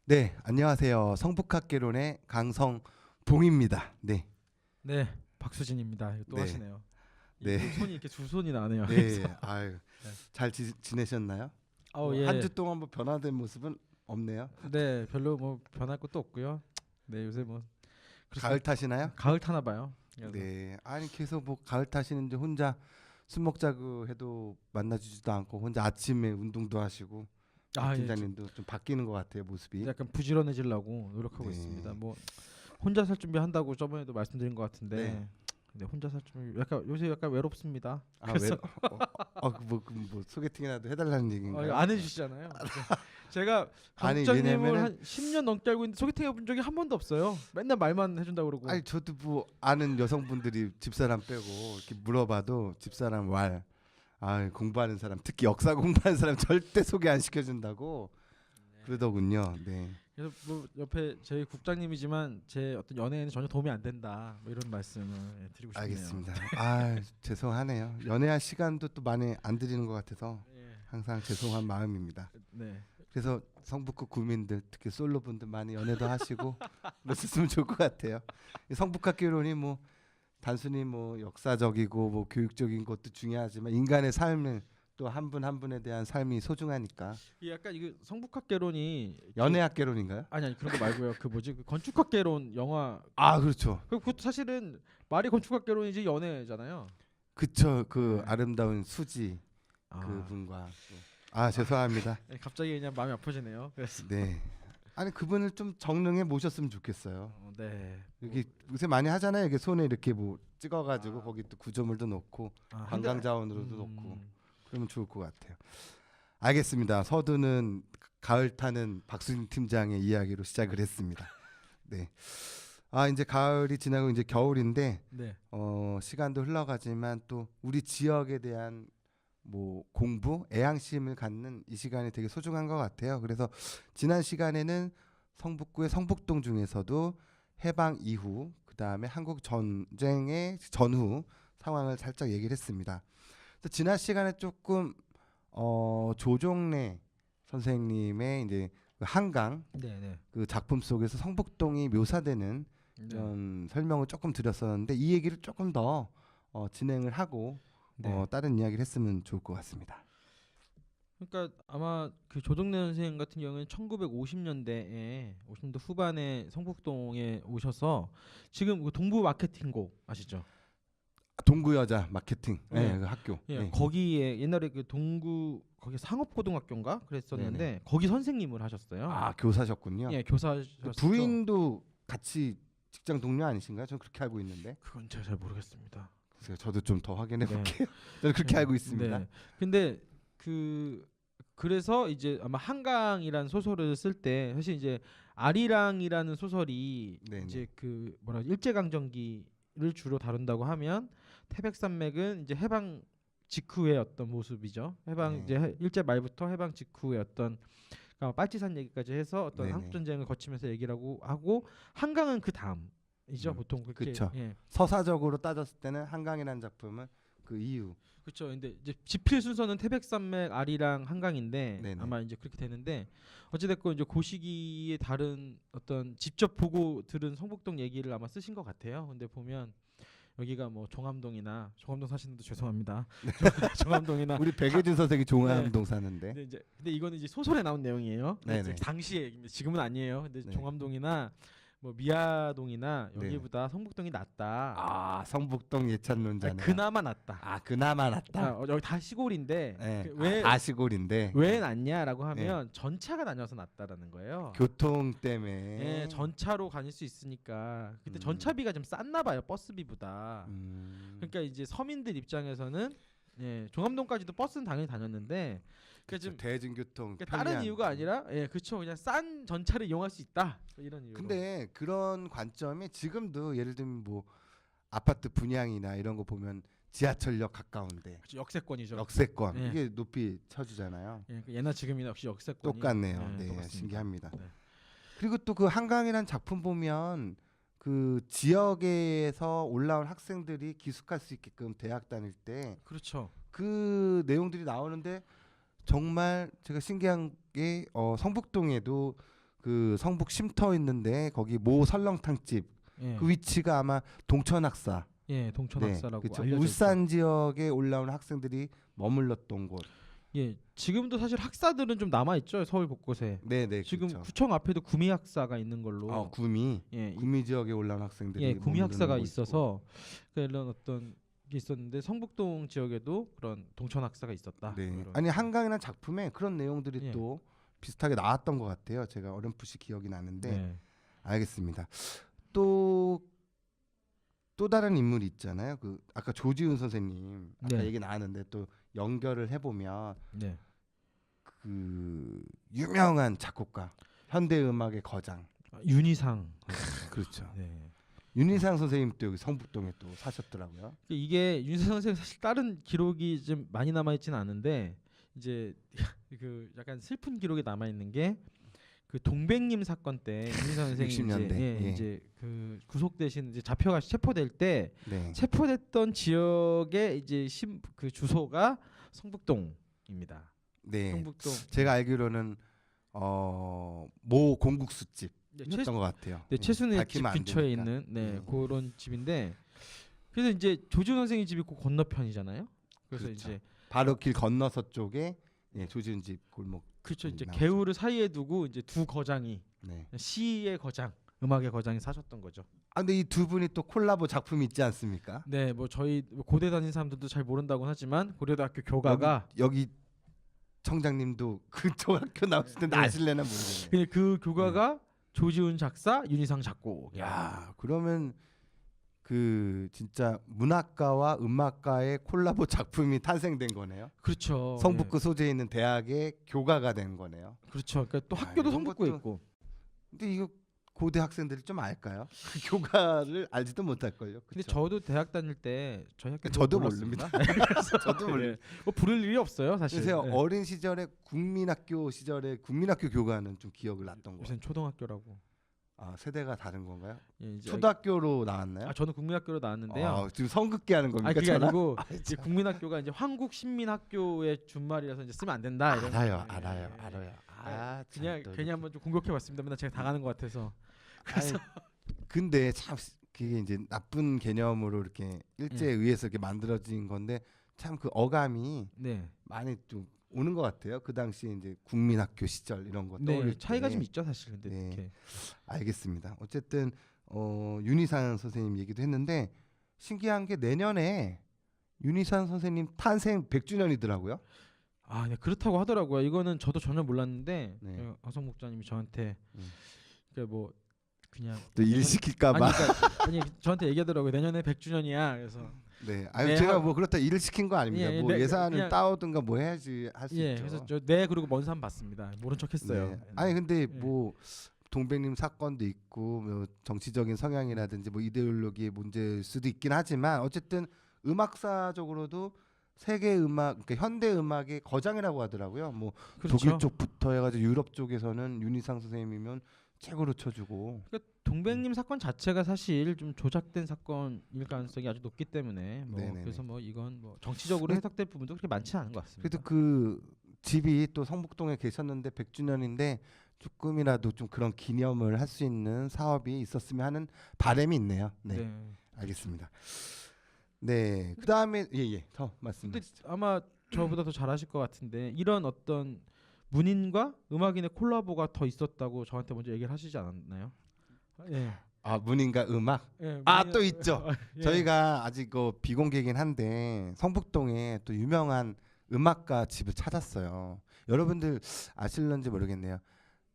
네, 안녕하세요. 성북학개론의 강성봉입니다. 네, 네, 박수진입니다. 이거 또 네, 하시네요. 네, 손이 이렇게 두 손이 나네요. 네. 아유, 네. 잘 지내셨나요? 예. 한 주 동안 뭐 변화된 모습은 없네요. 네, 별로 뭐 변할 것도 없고요. 네, 요새 뭐 가을 타시나요? 가을 타나 봐요. 그래서. 네, 아니 계속 뭐 가을 타시는데 혼자 술 먹자고 해도 만나주지도 않고 혼자 아침에 운동도 하시고 박 예, 팀장님도 좀 바뀌는 것 같아요 모습이. 약간 부지런해지려고 노력하고 네. 있습니다. 뭐 혼자 살 준비한다고 저번에도 말씀드린 것 같은데, 네. 근데 혼자 살 준비 약간 요새 약간 외롭습니다. 아, 그래서 뭐 소개팅이라도 해달라는 얘기인가요? 안 해주시잖아요. 제가 아니, 국장님을 왜냐면은- 한 10년 넘게 알고 있는데 소개팅 해본 적이 한 번도 없어요. 맨날 말만 해준다고 그러고. 아니 저도 뭐 아는 여성분들이 집사람 빼고 이렇게 물어봐도 집사람 공부하는 사람 특히 역사 공부하는 사람 절대 소개 안 시켜준다고 그러더군요. 네. 그래서 뭐 옆에 저희 국장님이지만 제 어떤 연애에는 전혀 도움이 안 된다. 뭐 이런 말씀을 드리고 싶네요. 알겠습니다. 아 죄송하네요. 연애할 시간도 또 많이 안 드리는 것 같아서 예. 항상 죄송한 마음입니다. 네. 그래서 성북구 구민들 특히 솔로분들 많이 연애도 하시고 그러셨으면 좋을 것 같아요. 이 성북학개론이 뭐 단순히 뭐 역사적이고 뭐 교육적인 것도 중요하지만 인간의 삶을 또 한 분 한 분에 대한 삶이 소중하니까. 이 약간 이거 성북학개론이 연애학개론인가요? 아니 그런 거 말고요. 그 뭐지 그 건축학개론 영화. 아 그렇죠. 그것도 사실은 말이 건축학개론이지 연애잖아요. 그쵸. 그 네. 아름다운 수지 아, 그분과 죄송합니다. 네, 갑자기 그냥 마음이 아파지네요. 그래서 네. 아니 그분을 좀 정릉에 모셨으면 좋겠어요. 네. 여기 요새 많이 하잖아요. 이게 손에 이렇게 뭐 찍어가지고 거기 또 구조물도 놓고 관광 자원으로도 놓고 그러면 좋을 것 같아요. 알겠습니다. 서두는 가을 타는 박수진 팀장의 이야기로 시작을 했습니다. 네. 이제 가을이 지나고 이제 겨울인데 네. 시간도 흘러가지만 또 우리 지역에 대한 뭐 공부, 애양심을 갖는 이 시간이 되게 소중한 것 같아요. 그래서 지난 시간에는 성북구의 성북동 중에서도 해방 이후 그다음에 한국 전쟁의 전후 상황을 살짝 얘기를 했습니다. 그래서 지난 시간에 조금 조종래 선생님의 이제 그 한강 네. 그 작품 속에서 성북동이 묘사되는 좀 설명을 조금 드렸었는데 이 얘기를 조금 더 진행을 하고 네. 다른 이야기를 했으면 좋을 것 같습니다. 그러니까 아마 그 조정래 선생 같은 경우는 1950년대 후반에 성북동에 오셔서 지금 그 동부 마케팅고 아시죠? 동구 여자 마케팅 네. 그 학교. 예, 네. 거기에 옛날에 그 동구 거기 상업고등학교인가 그랬었는데 거기 선생님을 하셨어요. 교사셨군요. 예, 교사셨죠. 그 부인도 같이 직장 동료 아니신가요? 저는 그렇게 알고 있는데. 그건 제가 잘 모르겠습니다. 그래서 저도 좀 더 확인해 네. 볼게요. 저는 그렇게 네. 알고 있습니다. 네. 근데 그래서 이제 아마 한강이라는 소설을 쓸 때 사실 이제 아리랑이라는 소설이 네네. 이제 그 일제강점기를 주로 다룬다고 하면 태백산맥은 이제 해방 직후의 어떤 모습이죠. 해방 네. 이제 일제 말부터 해방 직후의 어떤 그러니까 빨치산 얘기까지 해서 어떤 네네. 한국 전쟁을 거치면서 얘기를 하고 한강은 그 다음이죠. 보통 그렇게. 그쵸. 예. 서사적으로 따졌을 때는 한강이라는 작품은 그 이유. 그렇죠. 근데 이제 지필 순서는 태백산맥, 아리랑, 한강인데 네네. 아마 이제 그렇게 되는데 어찌됐건 이제 그 시기에 다른 어떤 직접 보고 들은 성북동 얘기를 아마 쓰신 것 같아요. 근데 보면 여기가 뭐 종암동 사시는 분들 죄송합니다. 종암동이나 우리 백예준 선생이 종암동 사는데. 근데 이거는 이제 소설에 나온 내용이에요. 네네. 당시에 지금은 아니에요. 근데 네. 종암동이나 뭐 미아동이나 네. 여기보다 성북동이 낫다. 성북동 예찬론자네. 그나마 낫다. 그나마 낫다. 여기 다 시골인데 네. 왜 다시골인데 왜 낫냐라고 하면 전차가 다녀서 낫다라는 거예요. 교통 때문에. 예, 전차로 다닐 수 있으니까. 근데 전차비가 좀 쌌나 봐요. 버스비보다. 그러니까 이제 서민들 입장에서는 종암동까지도 버스는 당연히 다녔는데 그쵸, 좀 대중교통 그러니까 다른 편리한. 이유가 아니라 그렇죠. 그냥 싼 전차를 이용할 수 있다. 이런 이유로. 근데 그런 관점이 지금도 예를 들면 뭐 아파트 분양이나 이런 거 보면 지하철역 가까운데 그쵸, 역세권이죠. 역세권 네. 이게 높이 쳐주잖아요. 예, 그 예나 지금이나 역시 역세권이 똑같네요. 네, 똑같습니다. 신기합니다. 네. 그리고 또 그 한강이라는 작품 보면 그 지역에서 올라온 학생들이 기숙할 수 있게끔 대학 다닐 때 그렇죠. 그 내용들이 나오는데 정말 제가 신기한 게 성북동에도 그 성북 쉼터 있는데 거기 모 설렁탕집 예, 그 위치가 아마 동천학사. 예, 동천학사라고 그쵸. 알려져 울산 지역에 올라온 학생들이 머물렀던 곳. 예, 지금도 사실 학사들은 좀 남아 있죠. 서울 곳곳에. 네네. 지금 그쵸. 구청 앞에도 구미학사가 있는 걸로. 구미 예, 구미 지역에 올라온 학생들이 예, 구미학사가 머무르는 곳 있어서 그런 어떤 게 있었는데 성북동 지역에도 그런 동천학사가 있었다. 네. 뭐 이런. 아니 한강이라는 작품에 그런 내용들이 예. 또 비슷하게 나왔던 것 같아요. 제가 어렴풋이 기억이 나는데 네. 알겠습니다. 또 다른 인물이 있잖아요. 그 아까 조지훈 선생님 아까 네. 얘기 나왔는데 또 연결을 해보면 네. 그 유명한 작곡가 현대 음악의 거장 윤희상. 그렇죠. 네. 윤희상 선생님도 여기 성북동에 또 사셨더라고요. 이게 윤희상 선생 사실 다른 기록이 좀 많이 남아 있지는 않은데 이제 그 약간 슬픈 기록이 남아 있는 게 그 동백님 사건 때 윤희상 선생이 60년대. 예. 이제 그 구속되신 이제 잡혀가 체포될 때 네. 체포됐던 지역의 이제 그 주소가 성북동입니다. 네. 성북동. 제가 알기로는 모 공국수집 네, 였던 것 같아요. 네, 최순의 집 밝히면 안 근처에 되니까. 있는 네, 네. 그런 집인데 그래서 이제 조지훈 선생님 집이 그 건너편이잖아요. 그래서 그렇죠. 이제 바로 길 건너서 쪽에 조지훈 집 골목. 그렇죠. 이제 나오죠. 개울을 사이에 두고 이제 두 거장이 네. 시의 거장, 음악의 거장이 사셨던 거죠. 아 근데 이 두 분이 또 콜라보 작품이 있지 않습니까? 네, 뭐 저희 고대 다닌 사람들도 잘 모른다고는 하지만 고려대학교 교가가 여기 청장님도 그쪽 학교 나왔을 텐데 네. 아실래나 모르겠네요. 근데 그 교가가 조지훈 작사, 윤희상 작곡. 야 그러면 그 진짜 문학가와 음악가의 콜라보 작품이 탄생된 거네요. 그렇죠. 성북구 소재에 있는 대학의 교가가 된 거네요. 예. 그렇죠. 그러니까 또 야, 학교도 이런 성북구에 것도 있고. 근데 이거 고대 학생들이 좀 알까요? 그 교가를 알지도 못할걸요. 근데 그쵸? 저도 대학 다닐 때 저희 학교 저도 모릅니다. 저도 몰라요. 뭐 부를 일이 없어요, 사실. 그래서 네. 어린 시절에 국민학교 시절에 국민학교 교가는 좀 기억을 났던 거. 요새는 초등학교라고. 아 세대가 다른 건가요? 예, 이제 초등학교로 나왔나요? 아 저는 국민학교로 나왔는데요. 지금 성급게 하는 겁니까? 아 그게 저랑? 아니고 이제 국민학교가 이제 한국신민학교의 준말이라서 이제 쓰면 안 된다. 이런 알아요, 예, 알아요, 예, 예. 알아요. 그냥 참 또 괜히 한번 좀 공격해봤습니다. 맨날 제가 당하는 것 같아서. 아니, 근데 참 그게 이제 나쁜 개념으로 이렇게 일제에 의해서 이렇게 만들어진 건데 참 그 어감이 네, 많이 좀 오는 것 같아요. 그 당시에 이제 국민학교 시절 이런 거 떠올릴 네 차이가 때. 좀 있죠, 사실. 근데 네. 이렇게 알겠습니다. 어쨌든 윤희산 선생님 얘기도 했는데 신기한 게 내년에 윤희산 선생님 탄생 100주년이더라고요. 아, 네 그렇다고 하더라고요. 이거는 저도 전혀 몰랐는데 네. 화성 목사님이 저한테 그러니까 뭐 그냥 또 일 시킬까 봐. 아니, 그러니까, 아니 저한테 얘기하더라고요. 내년에 100주년이야. 그래서 네. 아니 네, 제가 뭐 그렇다 일을 시킨 거 아닙니다. 예, 뭐 네, 예산을 그냥- 따오든가 뭐 해야지 할 수 예, 있죠. 그래서 저 그리고 먼 산 봤습니다. 모른 척했어요. 네. 아니 근데 예. 뭐 동백님 사건도 있고 뭐 정치적인 성향이라든지 뭐 이데올로기의 문제일 수도 있긴 하지만 어쨌든 음악사적으로도 세계 음악 그러니까 현대 음악의 거장이라고 하더라고요. 뭐 그렇죠. 독일 쪽부터 해가지고 유럽 쪽에서는 윤희상 선생님이면 최고로 쳐주고. 동백님 사건 자체가 사실 좀 조작된 사건일 가능성이 아주 높기 때문에 뭐 네네네. 그래서 뭐 이건 뭐 정치적으로 근데- 해석될 부분도 그렇게 많지 않은 것 같습니다. 그래도 그 집이 또 성북동에 계셨는데 100주년인데 조금이라도 좀 그런 기념을 할 수 있는 사업이 있었으면 하는 바람이 있네요. 네, 네. 알겠습니다. 네, 그 다음에 더 근데 말씀하시죠. 아마 저보다 더 잘하실 것 같은데 이런 어떤 문인과 음악인의 콜라보가 더 있었다고 저한테 먼저 얘기를 하시지 않았나요? 예. 아 문인과 음악. 예, 또 있죠. 예. 저희가 아직 비공개이긴 한데 성북동에 또 유명한 음악가 집을 찾았어요. 여러분들 아실런지 모르겠네요.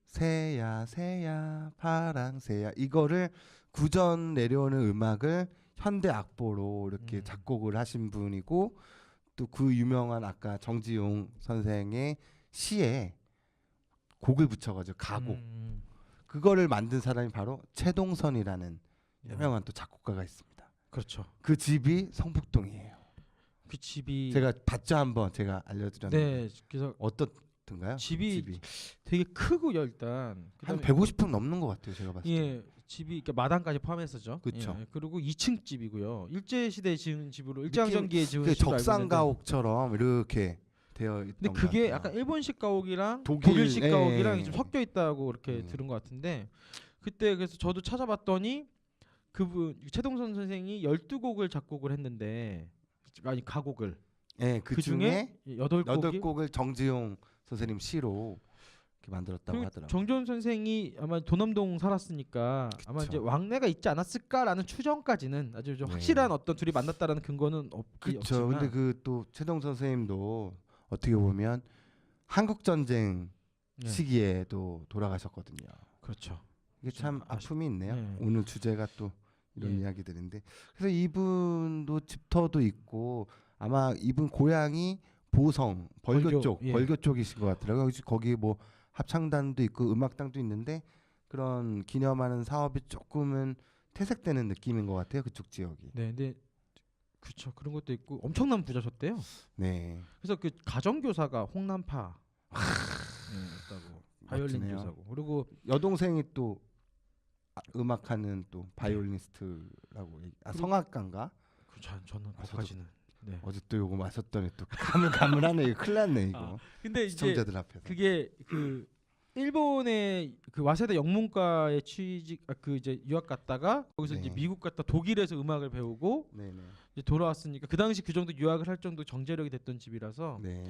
새야 새야 파랑새야 이거를 구전 내려오는 음악을 현대 악보로 이렇게 작곡을 하신 분이고 또 그 유명한 아까 정지용 선생의 시에 곡을 붙여가지고 가곡 그거를 만든 사람이 바로 최동선이라는 유명한 또 작곡가가 있습니다. 그렇죠. 그 집이 성북동이에요. 그 집이 제가 봤죠 한번 제가 알려드렸는데 네, 그래서 어떻든가요? 집이 되게 크고요 일단. 한 그다음에 150평 넘는 것 같아요 제가 봤을 때. 예, 집이 그러니까 마당까지 포함해서죠. 그쵸. 예, 그리고 2층 집이고요. 일제 시대에 지은 집으로 느낌- 일제강점기에 지은 그 집으로 알고 있는데 적산가옥처럼 이렇게 되어 있던 근데 것 그게 같아요. 약간 일본식 가옥이랑 독일, 독일식 예, 가옥이랑 예. 좀 섞여 있다고 이렇게 들은 것 같은데 그때 그래서 저도 찾아봤더니 그분 최동선 선생이 12곡을 작곡을 했는데 아니 가곡을 예, 그 그 중에 중에 8곡이 8곡을 정지용 선생님 시로 이렇게 만들었다고 그리고 하더라고요. 정지훈 선생이 아마 도남동 살았으니까 아마 그쵸. 이제 왕래가 있지 않았을까라는 추정까지는 아주 좀 네. 확실한 어떤 둘이 만났다라는 근거는 그렇죠. 없지만 근데 그 또 최동 선생님도 어떻게 보면 한국 전쟁 네. 시기에도 돌아가셨거든요. 그렇죠. 이게 참 좀 아픔이 있네요. 네. 오늘 주제가 또 이런 예. 이야기들인데 그래서 이분도 집터도 있고 아마 이분 고향이 보성 벌교 벌교, 쪽 예. 벌교 쪽이신 것 같더라고요. 거기 뭐 합창단도 있고 음악당도 있는데 그런 기념하는 사업이 조금은 퇴색되는 느낌인 것 같아요. 그쪽 지역이. 네, 근데 그렇죠. 그런 것도 있고 엄청난 부자셨대요. 네. 그래서 그 가정교사가 홍남파 였다고 바이올린 멋지네요. 교사고 그리고 여동생이 또 음악하는 또 바이올리니스트라고 그리고- 성악가인가? 저는 아, 저도- 거기까지는 네. 어제 또 요거 마셨더니 또 가물가물하네. 이거 큰일 났네 이거. 아, 근데 이제 시청자들 앞에서. 그게 그 일본의 그 와세다 영문과에 그 이제 유학 갔다가 거기서 네. 이제 미국 갔다 독일에서 음악을 배우고 네네. 이제 돌아왔으니까 그 당시 그 정도 유학을 할 정도 정제력이 됐던 집이라서 네.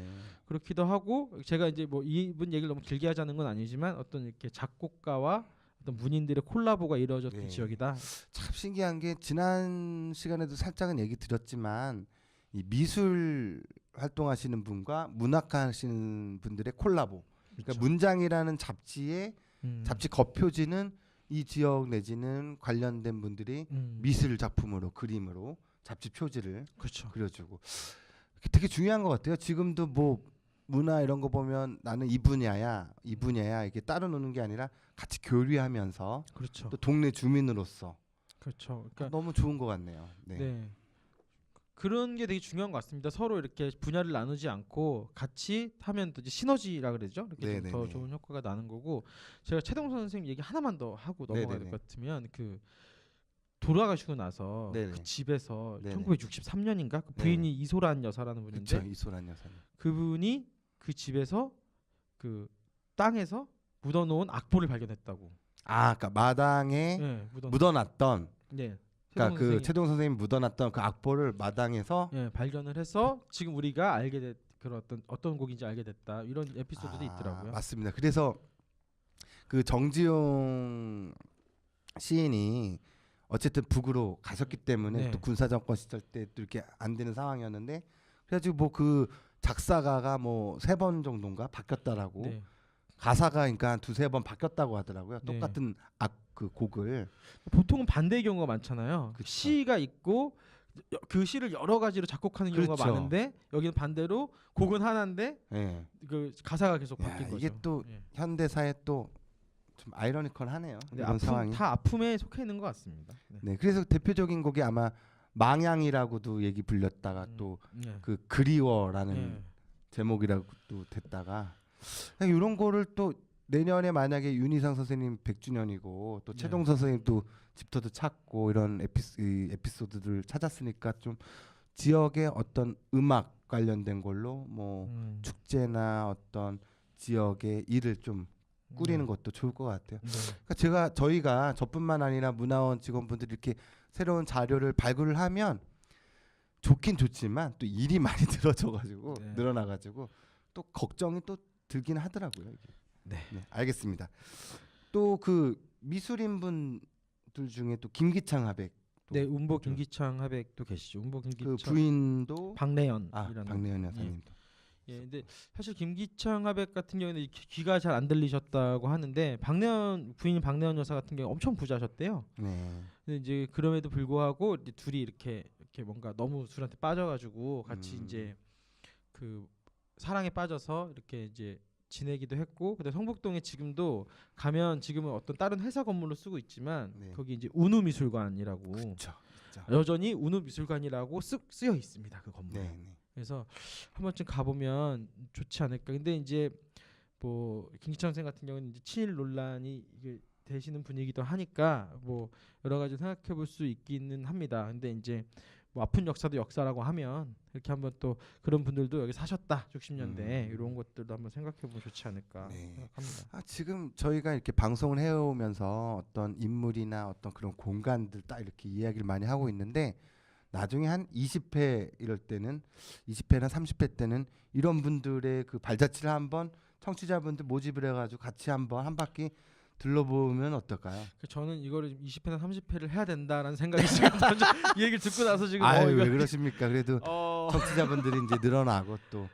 그렇기도 하고 제가 이제 뭐 이분 얘기를 너무 길게 하자는 건 아니지만 어떤 이렇게 작곡가와 어떤 문인들의 콜라보가 이루어졌던 네. 지역이다. 참 신기한 게 지난 시간에도 살짝은 얘기 드렸지만 이 미술 활동하시는 분과 문학가 하시는 분들의 콜라보. 그러니까 그렇죠. 문장이라는 잡지의 음. 잡지 겉표지는 이 지역 내지는 관련된 분들이 미술 작품으로 그림으로 잡지 표지를 그렇죠. 그려주고 되게 중요한 것 같아요. 지금도 뭐 문화 이런 거 보면 나는 이 분야야 이렇게 따로 노는 게 아니라 같이 교류하면서 그렇죠. 또 동네 주민으로서 그렇죠. 그러니까 너무 좋은 것 같네요. 네. 네. 그런 게 되게 중요한 것 같습니다. 서로 이렇게 분야를 나누지 않고 같이 하면 또 이제 시너지라 그러죠. 이렇게 좀 더 네네네. 좋은 효과가 나는 거고 제가 최동선 선생님 얘기 하나만 더 하고 넘어가야 될 네네네. 것 같으면 그 돌아가시고 나서 네네. 그 집에서 네네. 1963년인가 그 부인이 이소란 여사라는 분인데 그렇죠. 이소란 여사님. 그분이 그 집에서 그 땅에서 묻어놓은 악보를 발견했다고. 아, 그러니까 마당에 예, 묻어놨던 네. 그러니까 그 선생이, 최동 선생님 묻어놨던 그 악보를 마당에서 예, 발견을 해서 지금 우리가 알게 됐 그런 어떤 곡인지 알게 됐다. 이런 에피소드도 있더라고요. 맞습니다. 그래서 그 정지용 시인이 어쨌든 북으로 가셨기 때문에 네. 또 군사 정권 시절 때 또 이렇게 안 되는 상황이었는데 그래가지고 뭐 그 작사가가 뭐 3번 정도인가 바뀌었다라고 네. 가사가 그러니까 한 2-3번 바뀌었다고 하더라고요. 네. 똑같은 그 곡을 보통은 반대의 경우가 많잖아요. 그쵸. 시가 있고 그 시를 여러 가지로 작곡하는 경우가 그렇죠. 많은데 여기는 반대로 곡은 하나인데 예. 그 가사가 계속 야, 바뀐 이게 거죠. 또 예. 현대사에 또 좀 아이러니컬하네요. 근데 이런 아픔 상황이. 다 아픔에 속해 있는 것 같습니다. 네. 네, 그래서 대표적인 곡이 아마 망향이라고도 얘기 불렸다가 또 네. 그 그리워라는 네. 제목이라고도 됐다가 이런 거를 또 내년에 만약에 윤희상 선생님 100주년이고 또 네. 최동 선생님도 집터도 찾고 이런 에피소드들 찾았으니까 좀 지역의 어떤 음악 관련된 걸로 뭐 축제나 어떤 지역의 일을 좀 꾸리는 것도 좋을 것 같아요. 네. 그러니까 저희가 저뿐만 아니라 문화원 직원분들이 이렇게 새로운 자료를 발굴을 하면 좋긴 좋지만 또 일이 많이 늘어져가지고 네. 늘어나가지고 또 걱정이 또 들긴 하더라고요. 이게. 네. 네, 알겠습니다. 또 그 미술인 분들 중에 또 김기창 하백. 또 네, 운보 김기창 하백도 계시죠. 운보 그 김기창 부인도 박내연이라는 박내연 여사님도. 예, 근데 사실 김기창 하백 같은 경우는 귀가 잘 안 들리셨다고 하는데 박내연 부인 박내연 여사 같은 경우 엄청 부자셨대요. 네. 근데 이제 그럼에도 불구하고 이제 둘이 이렇게 뭔가 너무 술한테 빠져가지고 같이 이제 그 사랑에 빠져서 이렇게 이제 지내기도 했고, 근데 성북동에 지금도 가면 지금은 어떤 다른 회사 건물로 쓰고 있지만 네. 거기 이제 운우미술관이라고 그렇죠. 여전히 운우미술관이라고 쓰여 있습니다. 그 건물. 네. 네. 그래서 한 번쯤 가보면 좋지 않을까. 근데 이제 뭐 김기창 선생 같은 경우는 이제 친일 논란이 이게 되시는 분이기도 하니까 뭐 여러 가지 생각해 볼 수 있기는 합니다. 근데 이제 뭐 아픈 역사도 역사라고 하면 이렇게 한번 또 그런 분들도 여기 사셨다 60년대 이런 것들도 한번 생각해보면 좋지 않을까 네. 생각합니다. 지금 저희가 이렇게 방송을 해오면서 어떤 인물이나 어떤 그런 공간들 딱 이렇게 이야기를 많이 하고 있는데 나중에 한 20회 이럴 때는 20회나 30회 때는 이런 분들의 그 발자취를 한번 청취자분들 모집을 해가지고 같이 한번 한 바퀴 둘러보면 어떨까요? 저는 이거를 20회나 30회를 해야 된다라는 생각이 지금 먼저 이 얘기를 듣고 나서 지금 아유 이거 왜 그러십니까? 그래도 청취자분들이 이제 늘어나고 또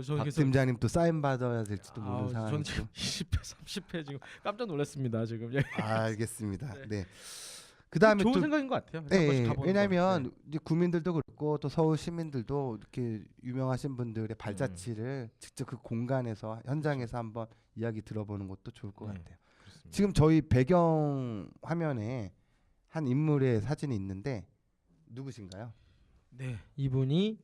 저는 박 계속 팀장님 또 사인 받아야 될지도 모르는 저는 상황이고. 지금 20회 30회 지금 깜짝 놀랐습니다 지금. 알겠습니다. 네. 네. 그다음에 좋은 또 생각인 것 같아요. 한 네, 번씩 가보는 왜냐하면 거. 이제 국민들도 그렇고 또 서울 시민들도 이렇게 유명하신 분들의 발자취를 직접 그 공간에서 현장에서 한번 이야기 들어보는 것도 좋을 것 네, 같아요. 그렇습니다. 지금 저희 배경 화면에 한 인물의 사진이 있는데 누구신가요? 네, 이분이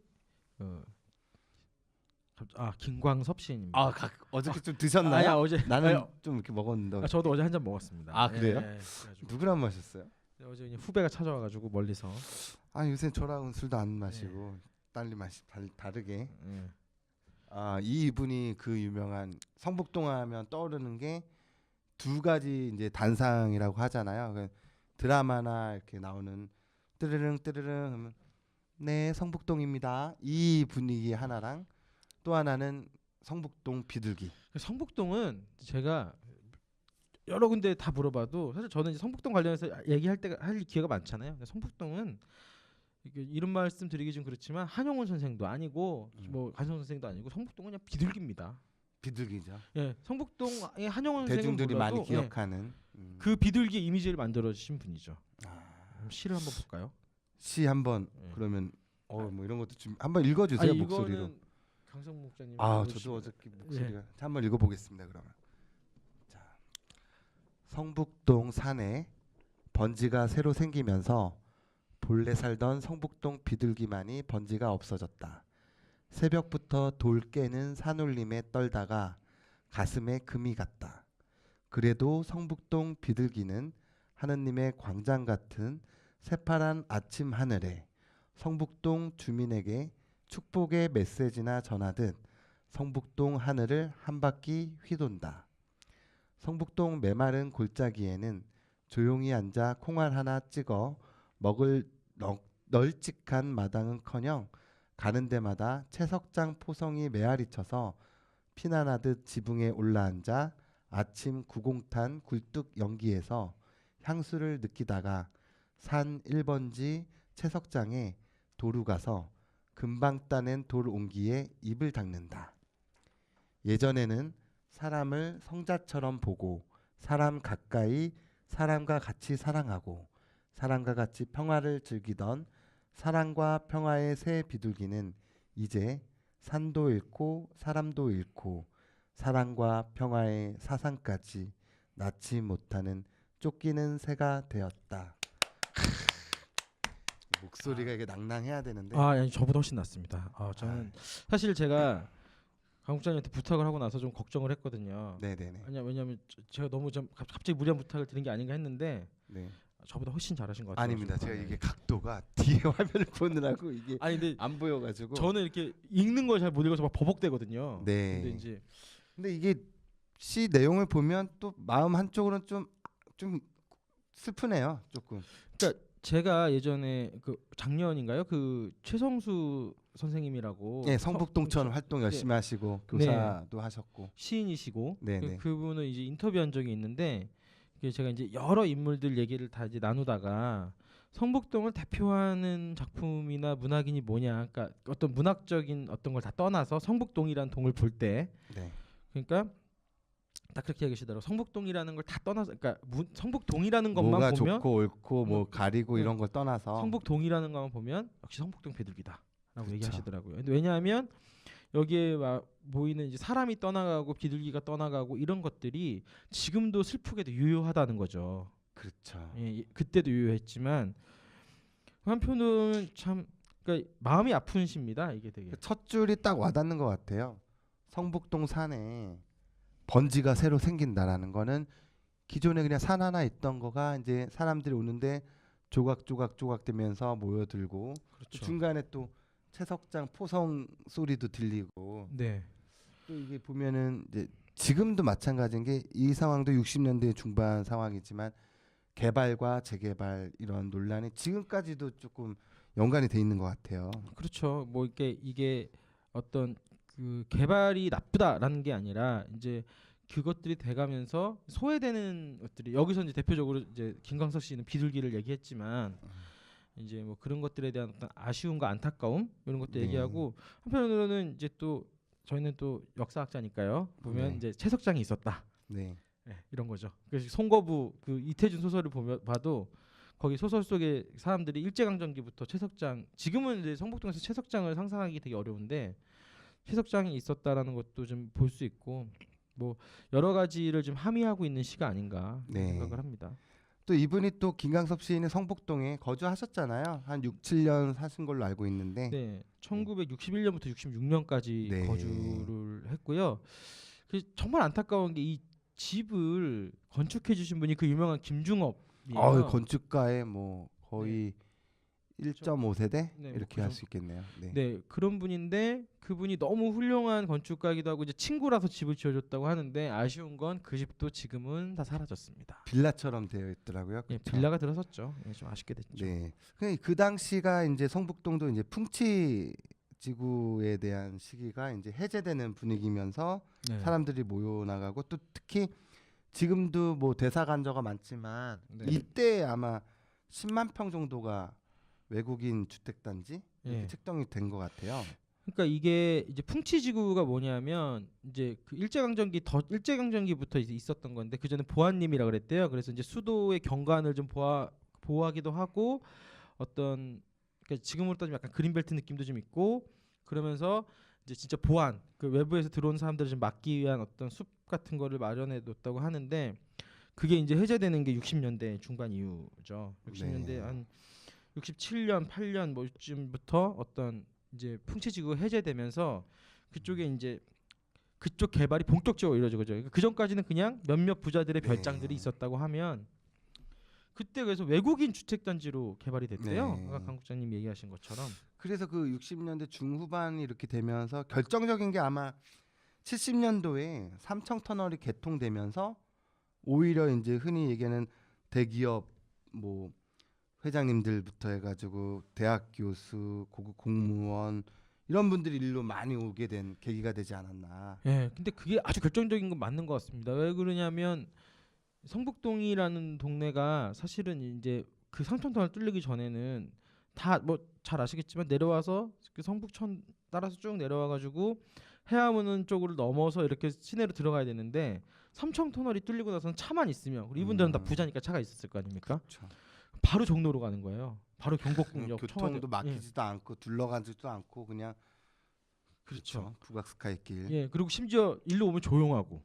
김광섭 시인입니다. 어저께 좀 드셨나요? 아니야 어제 나는 좀 이렇게 먹었는데 저도 어제 한 잔 먹었습니다. 아, 그래요? 그래가지고 누구랑 마셨어요? 어제 그냥 후배가 찾아와가지고 멀리서. 요새 저랑은 술도 안 마시고 딸리 맛이 다르게. 네. 이분이 그 유명한 성북동 하면 떠오르는 게 두 가지 이제 단상이라고 하잖아요. 그 드라마나 이렇게 나오는 뜨르릉 뜨르릉 하면 네 성북동입니다. 이 분위기 하나랑 또 하나는 성북동 비둘기. 성북동은 제가 여러 군데 다 물어봐도 사실 저는 이제 성북동 관련해서 얘기할 때가 할 기회가 많잖아요. 근데 성북동은 이런 말씀 드리기 좀 그렇지만 한용운 선생도 아니고 뭐 간성 선생도 아니고 성북동은 그냥 비둘기입니다. 비둘기죠. 예, 성북동의 한용운 선생은 대중들이 몰라도 많이 기억하는 그 비둘기 이미지를 만들어 주신 분이죠. 아, 시를 한번 볼까요? 시 한번 그러면 뭐 이런 것도 좀 한번 읽어주세요. 목소리로. 이거는 강성 목사님. 저도 어저께 목소리가 한번 읽어보겠습니다. 그러면 자, 성북동 산에 번지가 새로 생기면서 본래 살던 성북동 비둘기만이 번지가 없어졌다. 새벽부터 돌 깨는 산울림에 떨다가 가슴에 금이 갔다. 그래도 성북동 비둘기는 하느님의 광장 같은 새파란 아침 하늘에 성북동 주민에게 축복의 메시지나 전하듯 성북동 하늘을 한 바퀴 휘돈다. 성북동 메마른 골짜기에는 조용히 앉아 콩알 하나 찍어 먹을 널찍한 마당은커녕 가는 데마다 채석장 포성이 메아리 쳐서 피난하듯 지붕에 올라앉아 아침 구공탄 굴뚝 연기에서 향수를 느끼다가 산 1번지 채석장에 도루 가서 금방 따낸 돌 옹기에 입을 닦는다. 예전에는 사람을 성자처럼 보고 사람 가까이 사람과 같이 사랑하고 사람과 같이 평화를 즐기던 사랑과 평화의 새 비둘기는 이제 산도 잃고 사람도 잃고 사랑과 평화의 사상까지 낳지 못하는 쫓기는 새가 되었다. 목소리가 이게 낭낭해야 되는데. 아니 저보다 훨씬 낫습니다. 저는 사실 제가 강국장님한테 부탁을 하고 나서 좀 걱정을 했거든요. 네네네. 왜냐면 제가 너무 좀 갑자기 무리한 부탁을 드린 게 아닌가 했는데 네. 저보다 훨씬 잘하신 것 같아요. 아닙니다. 제가 이게 각도가 뒤에 화면을 보느라고 이게 근데 안 보여가지고. 저는 이렇게 읽는 걸 잘 못 읽어서 막 버벅대거든요. 네. 근데 이게 시 내용을 보면 또 마음 한쪽으로는 좀 슬프네요. 조금. 그러니까 제가 예전에 그 작년인가요? 그 최성수 선생님이라고 성북동천 활동 열심히 하시고 교사도 하셨고 시인이시고 네네. 그분을 이제 인터뷰한 적이 있는데 제가 이제 여러 인물들 얘기를 다 이제 나누다가 성북동을 대표하는 작품이나 문학인이 뭐냐, 그러니까 어떤 문학적인 어떤 걸 다 떠나서 성북동이라는 동을 볼 때, 그러니까 딱 그렇게 얘기하시더라고. 성북동이라는 걸 다 떠나서, 그러니까 성북동이라는 것만 뭐가 보면 좋고 옳고 뭐 가리고 이런 걸 떠나서 성북동이라는 것만 보면 역시 성북동 비둘기다라고 그쵸. 얘기하시더라고요. 근데 왜냐하면 여기에 모이는 이제 사람이 떠나가고 비둘기가 떠나가고 이런 것들이 지금도 슬프게도 유효하다는 거죠. 그렇죠. 그때도 유효했지만 한편으로는 참 그러니까 마음이 아픈 시입니다. 이게 되게 첫 줄이 딱 와닿는 것 같아요. 성북동 산에 번지가 새로 생긴다라는 거는 기존에 그냥 산 하나 있던 거가 이제 사람들이 오는데 조각조각 되면서 모여들고 또 그렇죠. 중간에 또 채석장 포성 소리도 들리고 네. 또 이게 보면은 이제 지금도 마찬가지인 게 이 상황도 60년대 중반 상황이지만 개발과 재개발 이런 논란이 지금까지도 조금 연관이 돼 있는 것 같아요. 그렇죠. 뭐 이게 어떤 그 개발이 나쁘다라는 게 아니라 이제 그것들이 돼가면서 소외되는 것들이 여기서 이제 대표적으로 이제 김광석 씨는 비둘기를 얘기했지만 이제 뭐 그런 것들에 대한 어떤 아쉬움과 안타까움 이런 것도 네. 얘기하고 한편으로는 이제 또 저희는 또 역사학자니까요. 보면 네. 이제 채석장이 있었다. 네. 네, 이런 거죠. 그래서 송거부 그 이태준 소설을 보면 봐도 거기 소설 속에 사람들이 일제강점기부터 채석장 지금은 이제 성북동에서 채석장을 상상하기 되게 어려운데 채석장이 있었다라는 것도 좀 볼 수 있고 뭐 여러 가지를 좀 함의하고 있는 시가 아닌가 네. 생각을 합니다. 또 이분이 또 김광섭 시인은 성북동에 거주하셨잖아요. 한 6, 7년 사신 걸로 알고 있는데 네, 1961년부터 66년까지 네. 거주를 했고요. 그 정말 안타까운 게 이 집을 건축해 주신 분이 그 유명한 김중업이에요. 건축가의 뭐 거의 1.5세대 네, 뭐 이렇게 그 할 정도. 수 있겠네요. 네. 네, 그런 분인데 그분이 너무 훌륭한 건축가이기도 하고 이제 친구라서 집을 지어줬다고 하는데 아쉬운 건 그 집도 지금은 다 사라졌습니다. 빌라처럼 되어 있더라고요. 예, 그쵸? 빌라가 들어섰죠. 예, 좀 아쉽게 됐죠. 네. 그 당시가 이제 성북동도 이제 풍치 지구에 대한 시기가 이제 해제되는 분위기면서 네. 사람들이 모여 나가고 또 특히 지금도 뭐 대사관저가 많지만 네. 이때 아마 10만 평 정도가 외국인 주택단지 이렇게 예. 책정이 된 것 같아요. 그러니까 이게 이제 풍치지구가 뭐냐면 이제 그 일제강점기부터 이제 있었던 건데 그 전에 보안님이라 그랬대요. 그래서 이제 수도의 경관을 좀 보호하기도 하고 어떤 그러니까 지금으로 따지면 약간 그린벨트 느낌도 좀 있고 그러면서 이제 진짜 보안 그 외부에서 들어온 사람들을 좀 막기 위한 어떤 숲 같은 거를 마련해 뒀다고 하는데 그게 이제 해제되는 게 60년대 중반 이후죠. 60년대 네. 한 67년, 8년 뭐쯤부터 어떤 이제 풍치지구 해제되면서 그쪽에 이제 그쪽 개발이 본격적으로 이루어진 거죠. 그 전까지는 그냥 몇몇 부자들의 네. 별장들이 있었다고 하면 그때 그래서 외국인 주택단지로 개발이 됐대요. 네. 아까 강 국장님 얘기하신 것처럼. 그래서 그 60년대 중후반이 이렇게 되면서 결정적인 게 아마 70년도에 삼청 터널이 개통되면서 오히려 이제 흔히 얘기하는 대기업 뭐 회장님들부터 해가지고 대학 교수, 고급 공무원 이런 분들이 일로 많이 오게 된 계기가 되지 않았나. 예, 근데 그게 아주 결정적인 건 맞는 것 같습니다. 왜 그러냐면 성북동이라는 동네가 사실은 이제 그 삼청터널 뚫리기 전에는 다 뭐 잘 아시겠지만 내려와서 그 성북천 따라서 쭉 내려와가지고 해암은 쪽으로 넘어서 이렇게 시내로 들어가야 되는데 삼청터널이 뚫리고 나서는 차만 있으면 그리고 이분들은 다 부자니까 차가 있었을 거 아닙니까? 그렇죠. 바로 종로로 가는 거예요. 바로 경복궁역 교통도 청와대. 막히지도 않고 둘러가지도 않고 그냥 그렇죠. 북악스카이길. 예, 그리고 심지어 일로 오면 조용하고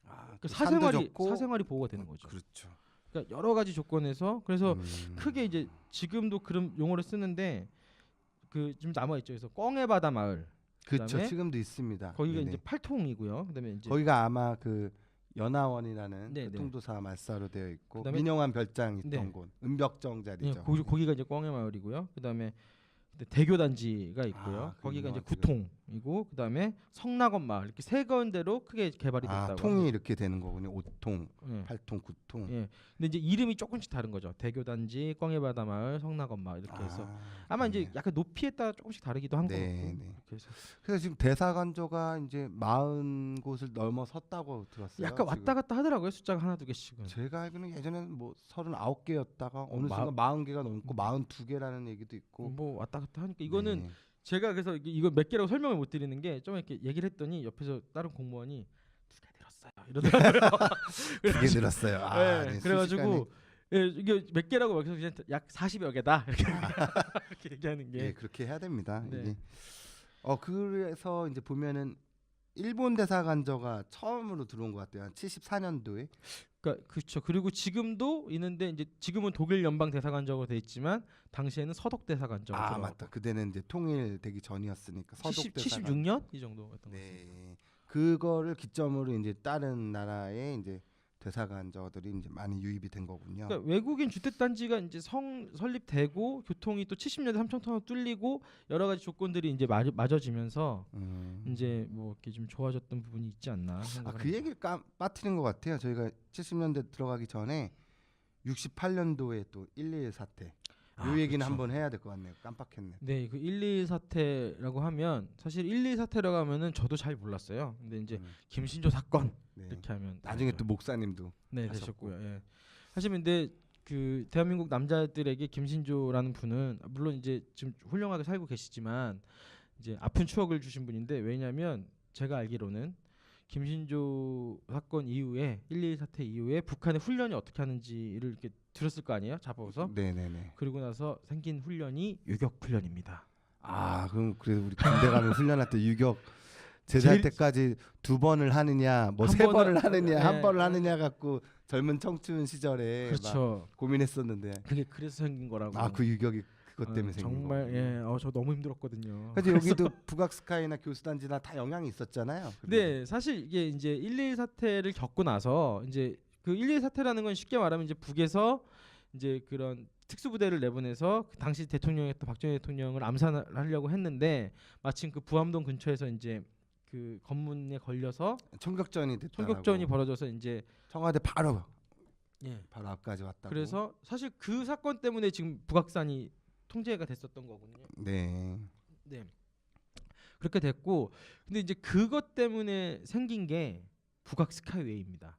아, 그 또 산도 사생활이 좋고. 사생활이 보호가 되는 거죠. 그렇죠. 그러니까 여러 가지 조건에서 그래서 음. 크게 이제 지금도 그런 용어를 쓰는데 그 좀 남아 있죠. 그래서 꽝의 바다 마을. 그렇죠. 그다음에 지금도 있습니다. 거기가 네네. 이제 팔통이고요. 그다음에 이제 거기가 아마 그 연하원이라는 네네. 교통도사 말사로 되어 있고 그다음에- 민영환 별장 있던 네. 곳 은벽정 예, 자리죠. 거기가 이제 꽝의 마을이고요. 그다음에 대교 단지가 있고요. 아, 그 거기가 이제 유명한 대교. 구통이고 그다음에 성낙원 마을 이렇게 세 군데로 크게 개발이 됐다고. 통이 합니다. 이렇게 되는 거군요. 5통, 예. 8통, 9통. 예. 근데 이제 이름이 조금씩 다른 거죠. 대교 단지, 꽝의 바다 마을, 성낙원 마을 이렇게 해서 아마 이제 그러네요. 약간 높이에 따라 조금씩 다르기도 한 것 네, 같고. 네. 이렇게 해서 그래서 지금 대사관저가 이제 40곳을 넘어섰다고 들었어요. 약간 왔다 지금. 갔다 하더라고요. 숫자가 하나 두 개씩은. 제가 알기로는 예전에는 뭐 39개였다가 어느 마- 순간 40개가 넘고 42개라는 얘기도 있고. 뭐 왔다 갔다 하니까 이거는 네. 제가 그래서 이거 몇 개라고 설명을 못 드리는 게 좀 이렇게 얘기를 했더니 옆에서 다른 공무원이 2개 들었어요 이러더라고요. 두개 들었어요. 아, 네, 네, 그래가지고 예, 이게 몇 개라고 막 해서 그냥 약 40여 개다 이렇게, 이렇게 얘기하는 게. 예, 그렇게 해야 됩니다. 네. 이게. 그래서 이제 보면은 일본 대사관저가 처음으로 들어온 것 같아요. 한 74년도에. 그러니까 그렇죠. 그리고 지금도 있는데 이제 지금은 독일 연방 대사관적으로 돼 있지만 당시에는 서독 대사관적으로. 아, 맞다. 그때는 이제 통일되기 전이었으니까 서독 대사관. 76년 이 정도였던 것 같습니다. 네. 그거를 기점으로 이제 다른 나라의 이제 대사관저들이 이제 많이 유입이 된 거군요. 그러니까 외국인 주택 단지가 이제 설립되고 교통이 또 70년대 삼청터널 뚫리고 여러 가지 조건들이 이제 맞아지면서 이제 뭐 이렇게 좀 좋아졌던 부분이 있지 않나 생각을 그 합니다. 얘기를 빠뜨린 것 같아요. 저희가 70년대 들어가기 전에 68년도에 또 1.21 사태 이 얘기는 그렇죠. 한번 해야 될 것 같네요. 깜빡했네. 네, 그 1.21 사태라고 하면 사실 1.21 사태라고 하면은 저도 잘 몰랐어요. 근데 이제 김신조 사건 네. 이렇게 하면 나중에 알죠. 또 목사님도 네 하셨고. 되셨고요. 예. 사실 근데 그 대한민국 남자들에게 김신조라는 분은 물론 이제 지금 훌륭하게 살고 계시지만 이제 아픈 추억을 주신 분인데 왜냐하면 제가 알기로는 김신조 사건 이후에 1.21 사태 이후에 북한의 훈련이 어떻게 하는지를 이렇게 들었을 거 아니에요? 잡아서. 네네네. 그리고 나서 생긴 훈련이 유격 훈련입니다. 그럼 그래도 우리 군대 가면 훈련할 때 유격 제대할 제일- 때까지 2번을 하느냐 뭐 한 3번을 번을- 하느냐 네. 1번을 하느냐 갖고 젊은 청춘 시절에 막 그렇죠. 고민했었는데 그게 그래서 생긴 거라고. 그 유격이 그것 때문에 생긴 정말 거군요. 예, 저 너무 힘들었거든요. 그래서 여기도 북악스카이나 교수단지나 다 영향이 있었잖아요. 네, 사실 이게 이제 1.21 사태를 겪고 나서 이제 그 1.21 사태라는 건 쉽게 말하면 이제 북에서 이제 그런 특수부대를 내보내서 그 당시 대통령이었던 박정희 대통령을 암살하려고 했는데 마침 그 부암동 근처에서 이제 그 검문에 걸려서 총격전이 됐다고. 총격전이 벌어져서 이제 청와대 바로 예. 앞까지 왔다고. 그래서 사실 그 사건 때문에 지금 북악산이 통제가 됐었던 거거든요. 네. 네. 그렇게 됐고 근데 이제 그것 때문에 생긴 게 북악 스카이웨이입니다.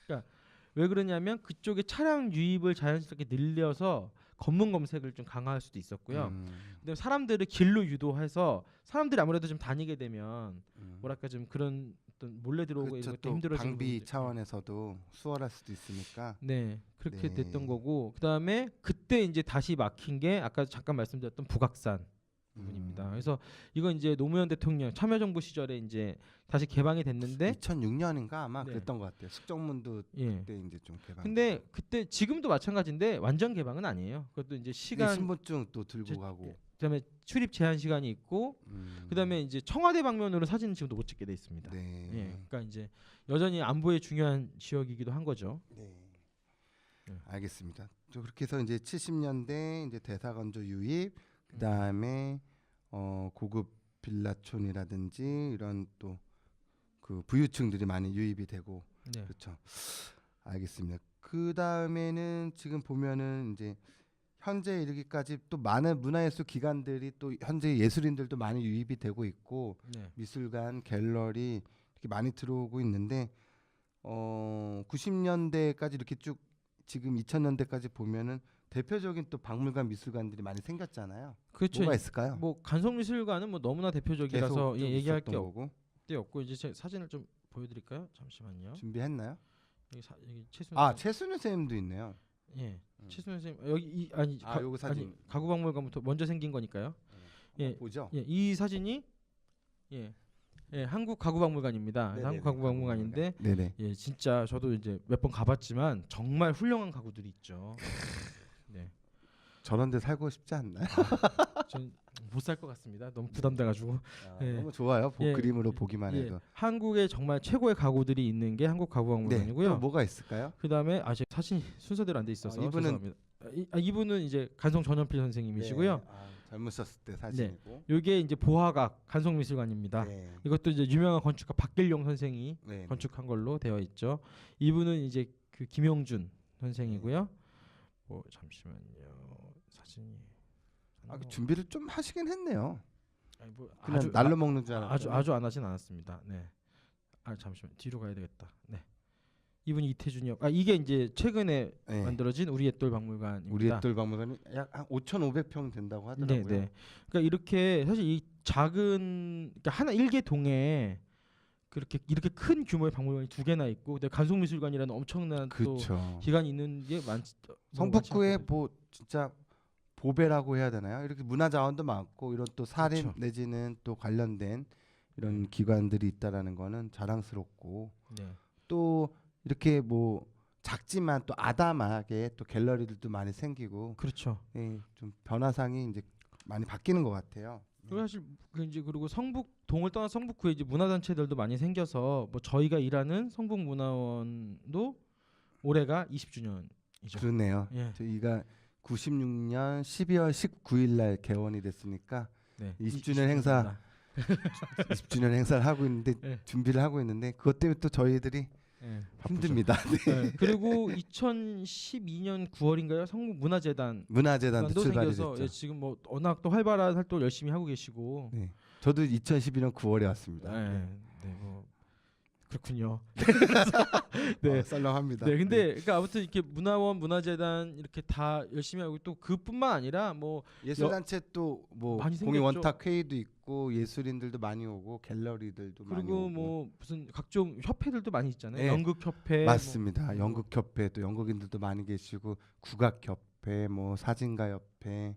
그러니까 왜 그러냐면 그쪽에 차량 유입을 자연스럽게 늘려서 검문 검색을 좀 강화할 수도 있었고요. 근데 사람들을 길로 유도해서 사람들이 아무래도 좀 다니게 되면 뭐랄까 좀 그런 어떤 몰래 들어오고 그렇죠. 이런 것도 또 힘들어지는 방비 부분들. 차원에서도 수월할 수도 있으니까. 네, 그렇게 네. 됐던 거고 그다음에 그때 이제 다시 막힌 게 아까 잠깐 말씀드렸던 북악산 부분입니다. 그래서 이건 이제 노무현 대통령 참여정부 시절에 이제 다시 개방이 됐는데 2006년인가 아마 네. 그랬던 것 같아요. 숙정문도 예. 그때 이제 좀 개방. 근데 그때 지금도 마찬가지인데 완전 개방은 아니에요. 그것도 이제 시간 신분증 또 들고 저- 가고. 그다음에 출입 제한 시간이 있고 그다음에 이제 청와대 방면으로 사진은 지금도 못 찍게 돼 있습니다. 네. 예. 그러니까 이제 여전히 안보에 중요한 지역이기도 한 거죠. 네. 네. 알겠습니다. 또 그렇게 해서 이제 70년대 이제 대사관조 유입, 그다음에 고급 빌라촌이라든지 이런 또 그 부유층들이 많이 유입이 되고. 네. 그렇죠. 알겠습니다. 그다음에는 지금 보면은 이제 현재 이르기까지 또 많은 문화예술 기관들이 또 현재 예술인들도 많이 유입이 되고 있고 네. 미술관, 갤러리 이렇게 많이 들어오고 있는데 90년대까지 이렇게 쭉 지금 2000년대까지 보면은 대표적인 또 박물관 미술관들이 많이 생겼잖아요. 그렇죠. 뭐가 있을까요? 뭐 간성미술관은 뭐 너무나 대표적이라서 계속 좀 얘기할 게 있었던 거고. 없고 이제 제 사진을 좀 보여드릴까요? 잠시만요. 준비했나요? 여기 최순 최순우 선생님도 있네요. 예 최순 선생님 여기 요거 사진. 가구박물관부터 먼저 생긴 거니까요. 예. 보죠. 예, 이 사진이 한국 가구박물관입니다. 네네네, 한국 가구박물관인데 네네. 예 진짜 저도 이제 몇 번 가봤지만 정말 훌륭한 가구들이 있죠. 네, 저런 데 살고 싶지 않나요? 전 못 살 것 같습니다. 너무 부담돼가지고. 예. 너무 좋아요. 예, 그림으로 보기만 예, 해도. 한국에 정말 최고의 가구들이 있는 게 한국 네. 가구박물관이고요. 또 뭐가 있을까요? 그다음에 제 사진 순서대로 안 돼 있어서 이분은- 죄송합니다. 이분은 이제 간성 전현필 선생님이시고요. 네. 젊으셨을 때 사진이고. 이게 이제 보화각 간성미술관입니다. 네. 이것도 이제 유명한 건축가 박길용 선생이 네. 건축한 걸로 되어 있죠. 이분은 이제 그 김용준 선생이고요. 잠시만요. 사진이 그 준비를 좀 하시긴 했네요. 아니, 뭐 그냥 아주 날로 먹는 줄 알았어요. 아주 안 하진 않았습니다. 네. 잠시만 뒤로 가야 되겠다. 네. 이분이 이태준이요. 이게 이제 최근에 네. 만들어진 우리 옛돌 박물관입니다. 우리 옛돌 박물관이 약 한 5,500평 된다고 하더라고요. 네. 그러니까 이렇게 사실 이 작은 그러니까 하나 일개 동에 이렇게 큰 규모의 박물관이 두 개나 있고, 근데 간송미술관이라는 엄청난 또 그렇죠. 기관이 있는 게 성북구에 뭐 진짜 보배라고 해야 되나요? 이렇게 문화자원도 많고 이런 또 사립 그렇죠. 내지는 또 관련된 이런 기관들이 있다라는 거는 자랑스럽고 네. 또 이렇게 뭐 작지만 또 아담하게 또 갤러리들도 많이 생기고 그렇죠. 좀 변화상이 이제 많이 바뀌는 것 같아요. 그리고 사실 그 이제 그리고 성북동을 떠나 성북구에 이제 문화단체들도 많이 생겨서 뭐 저희가 일하는 성북문화원도 올해가 20주년이죠. 그러네요. 예. 저희가 96년 12월 19일 날 개원이 됐으니까 네. 20주년 행사 20주년 행사를 하고 있는데 예. 준비를 하고 있는데 그것 때문에 또 저희들이 예. 힘듭니다. 네. 네. 그리고 2012년 9월인가요? 성북문화재단 문화재단도 도 출발이 생겨서 됐죠. 예, 지금 뭐 워낙 또 활발한 활동 열심히 하고 계시고. 네. 저도 2012년 9월에 왔습니다. 네. 네. 뭐 그렇군요. 네. 썰렁합니다. 네, 근데 그러니까 아무튼 이렇게 문화원, 문화재단 이렇게 다 열심히 하고 또 그뿐만 아니라 뭐 예술단체 또 뭐 많이 공인 생겼죠. 원탁 회의도 있고 예술인들도 많이 오고 갤러리들도 많이 그리고 오고 뭐 무슨 각종 협회들도 많이 있잖아요. 네. 연극협회 맞습니다. 뭐, 연극협회 또 연극인들도 많이 계시고 국악협회 뭐 사진가협회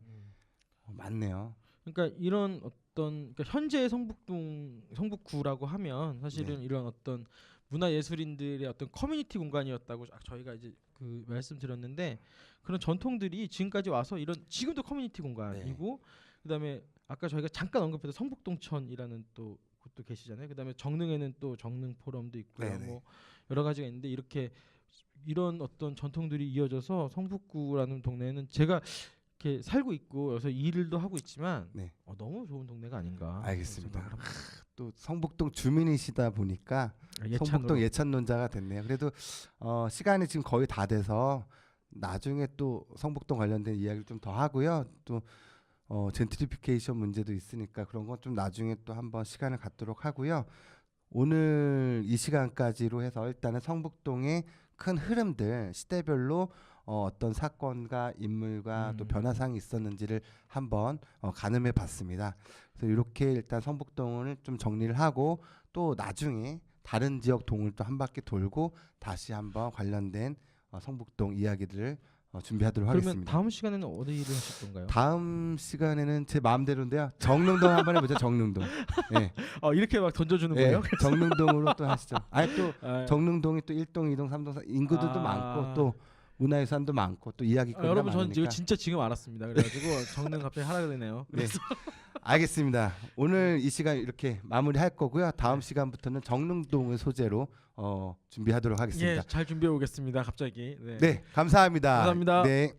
많네요. 그러니까 이런 어떤 그러니까 현재 성북구라고 하면 사실은 네. 이런 어떤 문화예술인들의 어떤 커뮤니티 공간이었다고 저희가 이제 그 말씀드렸는데 그런 전통들이 지금까지 와서 이런 지금도 커뮤니티 공간이고 그다음에 아까 저희가 잠깐 언급했던 성북동천이라는 또 곳도 계시잖아요. 그다음에 정릉에는 또 정릉 포럼도 있고요. 네네. 뭐 여러 가지가 있는데 이렇게 이런 어떤 전통들이 이어져서 성북구라는 동네는 제가 이렇게 살고 있고 여기서 일도 하고 있지만 네. 너무 좋은 동네가 아닌가. 알겠습니다. 생각을 합니다. 또 성북동 주민이시다 보니까 성북동 예찬론자가 됐네요. 그래도 시간이 지금 거의 다 돼서 나중에 또 성북동 관련된 이야기를 좀 더 하고요. 또 젠트리피케이션 문제도 있으니까 그런 건 좀 나중에 또 한번 시간을 갖도록 하고요. 오늘 이 시간까지로 해서 일단은 성북동의 큰 흐름들 시대별로 어떤 사건과 인물과 또 변화상이 있었는지를 한번 가늠해 봤습니다. 그래서 이렇게 일단 성북동을 좀 정리를 하고 또 나중에 다른 지역 동을 또 한 바퀴 돌고 다시 한번 관련된 성북동 이야기들을 준비하도록 그러면 하겠습니다. 다음 시간에는 어디를 하실 건가요? 다음 시간에는 제 마음대로인데요. 정릉동 한번 해보죠. 정릉동. 네. 이렇게 막 던져주는 네, 거예요? 정릉동으로 또 하시죠. 아니 또 아, 정릉동이 또 1동, 2동, 3동, 4 인구들도 많고 또 문화유산도 많고 또 이야기거리가 여러분 저는 많으니까. 이거 진짜 지금 알았습니다. 그래가지고 정릉 갑자기 하라 그러네요. 네. 알겠습니다. 오늘 이 시간 이렇게 마무리할 거고요. 다음 시간부터는 정릉동을 소재로 준비하도록 하겠습니다. 예, 잘 준비해 오겠습니다. 갑자기. 네, 감사합니다. 감사합니다. 네.